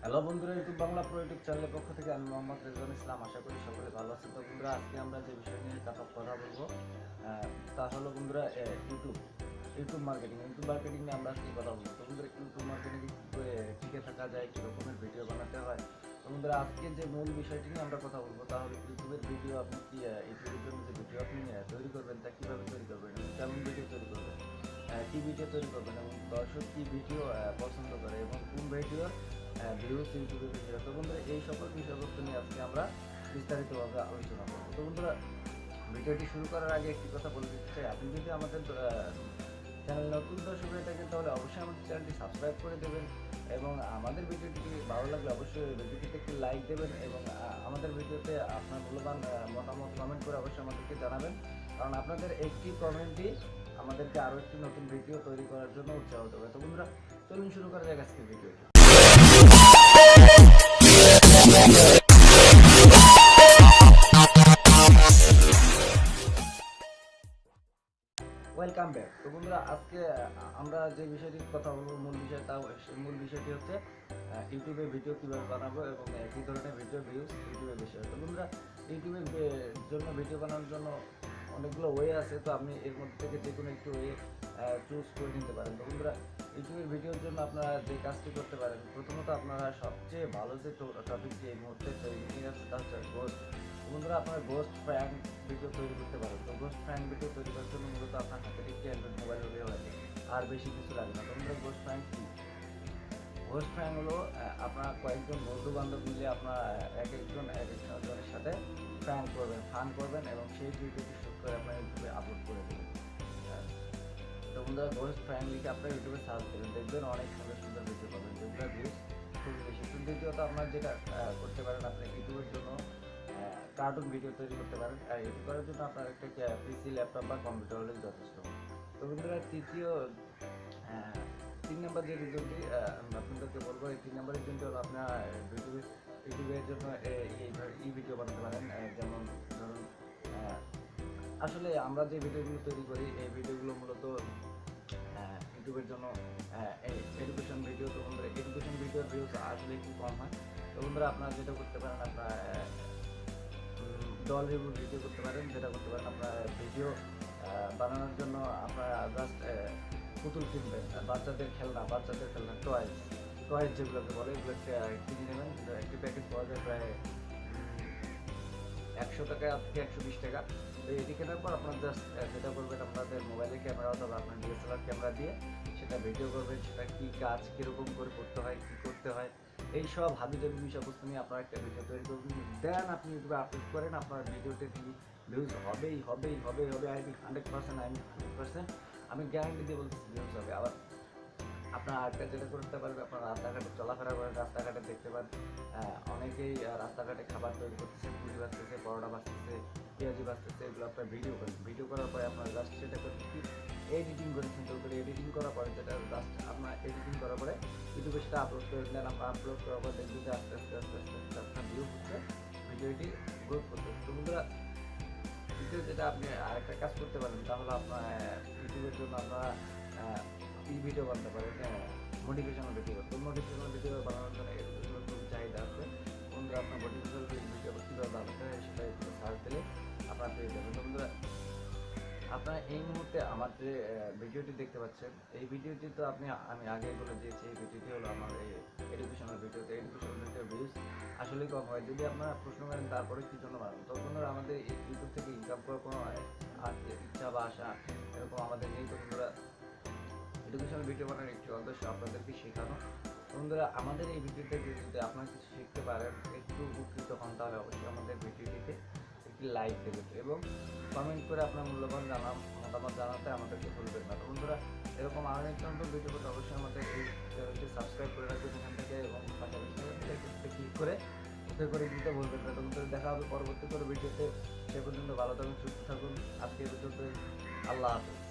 Hello বন্ধুরা, YouTube Bangla pro YouTube চ্যানেলের পক্ষ থেকে আমি মোহাম্মদ রেজওয়ান ইসলাম। আশা করি সকলে ভালো আছেন। তো বন্ধুরা, আজকে আমরা যে বিষয় নিয়ে কথা বলবো তা হলো বন্ধুরা ইউটিউব মার্কেটিং নিয়ে আমরা আজকে কথা বলবো। তো বন্ধুরা, ইউটিউব মার্কেটিং করে টিকে থাকা যায়, কী রকমের ভিডিও বানাতে হয়। তো বন্ধুরা, আজকে যে মূল বিষয়টি নিয়ে আমরা কথা বলবো তা হলো ইউটিউবের ভিডিও। আপনি কি ইউটিউবের জন্য যে ভিডিও আপনি তৈরি করবেন তা কীভাবে তৈরি করবেন এবং কেমন ভিডিও তৈরি করবেন, কী ভিডিও তৈরি করবেন এবং দর্শক কী ভিডিও পছন্দ করে এবং কোন ভিডিওর ভিউজ ইউটিউবে বেশি হয়। তো বন্ধুরা, এই সকল বিষয়বস্তু নিয়ে আজকে আমরা বিস্তারিতভাবে আলোচনা করবো। তো বন্ধুরা, ভিডিওটি শুরু করার আগে একটি কথা বলে দিতে চাই, আপনি যদি আমাদের চ্যানেল নতুন দর্শক হয়ে থাকেন তাহলে অবশ্যই আমাদের চ্যানেলটি সাবস্ক্রাইব করে দেবেন এবং আমাদের ভিডিওটি ভালো লাগলে অবশ্যই ভিডিওটিতে একটি লাইক দেবেন এবং আমাদের ভিডিওতে আপনার মূল্যবান মতামত কমেন্ট করে অবশ্যই আমাদেরকে জানাবেন, কারণ আপনাদের একটি কমেন্টই আমাদেরকে আরও একটি নতুন ভিডিও তৈরি করার জন্য উৎসাহ দেবে। তো বন্ধুরা, চলুন শুরু করা যাক আজকের ভিডিওটি। Welcome back. তো বন্ধুরা, আজকে আমরা যে বিষয়টির কথা বলবো মূল বিষয়টি হচ্ছে ইউটিউবে ভিডিও কীভাবে বানাবো এবং কী ধরনের ভিডিও ভিউজ ইউটিউবে বেশি হয়। তো বন্ধুরা, ইউটিউবের জন্য ভিডিও বানানোর জন্য অনেকগুলো ওয়ে আছে। তো আপনি এর মধ্যে থেকে যে কোনো একটি ওয়ে চুজ করে নিতে পারেন। তো বন্ধুরা, ইউটিউবের ভিডিওর জন্য আপনারা যে কাজটি করতে পারেন, প্রথমত আপনারা সবচেয়ে ভালো যে টপিকটি এই মুহূর্তে ট্রেন্ডিং আছে তা হচ্ছে গোস্ট। বন্ধুরা, আপনারা গোস্ট প্র্যাঙ্ক ভিডিও তৈরি করতে পারেন। তো গোস্ট প্র্যাঙ্ক ভিডিও তৈরি করার জন্য মূলত আপনার হাতে একটি অ্যান্ড্রয়েড মোবাইল হলে হয়, আর বেশি কিছু লাগে না। তো বন্ধুরা, গোস্ট প্র্যাঙ্ক কি? গোস্ট প্র্যাঙ্ক হলো আপনার কয়েকজন বন্ধু বান্ধব মিলে আপনার এক একজনের সাথে প্র্যাঙ্ক করবেন, ফান করবেন এবং সেই ভিডিওটি শুট করে আপনার ইউটিউবে আপলোড করে দেবেন। তো বন্ধুরা, গোস্ট প্র্যাঙ্ক লিখে আপনার ইউটিউবে সার্চ দেবেন, দেখবেন অনেক সুন্দর সুন্দর ভিডিও পাবেন যেগুলো ভিউজ খুবই বেশি। তো দ্বিতীয়ত আপনার যেটা করতে পারেন, আপনি ইউটিউবের জন্য কার্টুন ভিডিও তৈরি করতে পারেন। এটি করার জন্য আপনার একটা পিসি, ল্যাপটপ বা কম্পিউটার হলে যথেষ্ট। তো বন্ধুরা, 3 নম্বর যে রিজনটি আপনাদেরকে বলবো, এই 3 নম্বর রিজনটি হলো আপনার ইউটিউবের জন্য এই ভিডিও বানাতে পারেন। যেমন ধরুন, আসলে আমরা যে ভিডিওগুলো তৈরি করি এই ভিডিওগুলো মূলত ইউটিউবের জন্য এডুকেশন ভিডিও। তো বন্ধুরা, এডুকেশন ভিডিওর ভিউজ আসলে একটু কম হয়। তো বন্ধুরা, আপনারা যেটা করতে পারেন, আপনার ডল রিভিউ ভিডিও করতে পারেন। যেটা করতে পারেন, আপনার ভিডিও বানানোর জন্য আপনারা জাস্ট পুতুল কিনবেন, বাচ্চাদের খেলনা টয়েস যেগুলোকে বলে, এগুলো কিনে নেবেন। একটি প্যাকেজ পাওয়া যায় প্রায় 100 টাকা থেকে 120 টাকা। তো এটি কেনার পর আপনার জাস্ট যেটা করবেন, আপনাদের মোবাইলের ক্যামেরা অথবা আপনার ডিএসএলআর ক্যামেরা দিয়ে সেটা ভিডিও করবেন, সেটা কী কাজ কীরকম করে করতে হয়, কী করতে হয়, এই সব হাবিজাবি বিষয়বস্তু নিয়ে আপনার একটা ভিডিও তৈরি করবেন, দেন আপনি ইউটিউবে আপলোড করেন। আপনার ভিডিওতে ভিউজ হবেই হবে। আই 100%, আমি 100%, আমি গ্যারান্টি দিয়ে বলতেছি ভিউজ হবে। আবার আপনার আরেকটা যেটা করতে পারবে, আপনার রাস্তাঘাটে চলাফেরা করেন, রাস্তাঘাটে দেখতে পান অনেকেই রাস্তাঘাটে খাবার তৈরি করতেছে, পুরি বাঁচতেছে, পরোটা বাঁচতেছে, পেঁয়াজি বাঁচতেছে, এগুলো আপনার ভিডিও করেন। ভিডিও করার পরে আপনার জাস্ট সেটা করে এডিটিং করে সুন্দর করে এডিটিং করার পরে, যেটা জাস্ট আপনার এডিটিং করার পরে ইউটিউবে সেটা আপলোড করে দেন। আপনার আপলোড করার পর দেখবেন যে আস্তে আস্তে আপনার ভিউ হচ্ছে, ভিডিওটি গ্রোথ করতে। তো বন্ধুরা, দ্বিতীয় যেটা আপনি আরেকটা কাজ করতে পারেন তা হলো আপনার ইউটিউবের জন্য আপনারা ভিডিও বানাতে পারেন, মোটিভেশনাল ভিডিও। তো মোটিভেশনাল ভিডিও বানানোর জন্য এগুলো খুব চাহিদা আছে। বন্ধুরা, আপনার মোটিভেশনাল ভিডিও কীভাবে বানাতে হয় সেটা একটু সার্চ দিলে আপনার পেয়ে যাবেন। তো বন্ধুরা, আপনারা এই মুহূর্তে আমার যে ভিডিওটি দেখতে পাচ্ছেন, এই ভিডিওটি তো আমি আগে বলে দিয়েছি, এই ভিডিওটি হলো আমার এই এডুকেশনাল ভিডিও। তো এডুকেশনাল ভিডিও ভিউজ আসলেই কম হয়। যদি আপনারা প্রশ্ন করেন তারপরে কী জন্য বানান, তো বন্ধুরা, আমাদের ইউটিউব থেকে ইনকাম করার কোনো ইচ্ছা বা আশা এরকম আমাদের নেই। তো বন্ধুরা, এডুকেশনাল ভিডিও বানানোর একটি উদ্দেশ্য আপনাদেরকে শেখানো। বন্ধুরা, আমাদের এই ভিডিওতে যদি আপনারা কিছু শিখতে পারেন, একটু উপকৃত হন, তাহলে অবশ্যই আমাদের ভিডিওটিতে একটি লাইক দেবেন এবং কমেন্ট করে আপনার মূল্যবান মতামত জানাতে আমাদেরকে ভুলবেন না। তো বন্ধুরা, এরকম আরও একটি ভিডিও করতে অবশ্যই আমাদের এই চ্যানেলটি সাবস্ক্রাইব করে রাখবেন এখান থেকে এবং পাশাপাশি ক্লিক করে ওকে করে দিতে বলবেন না। তো বন্ধুরা, দেখা হবে পরবর্তী কোনো ভিডিওতে। সে পর্যন্ত ভালো থাকুন, সুস্থ থাকুন। আজকে এই পর্যন্ত, আল্লাহ হাফেজ।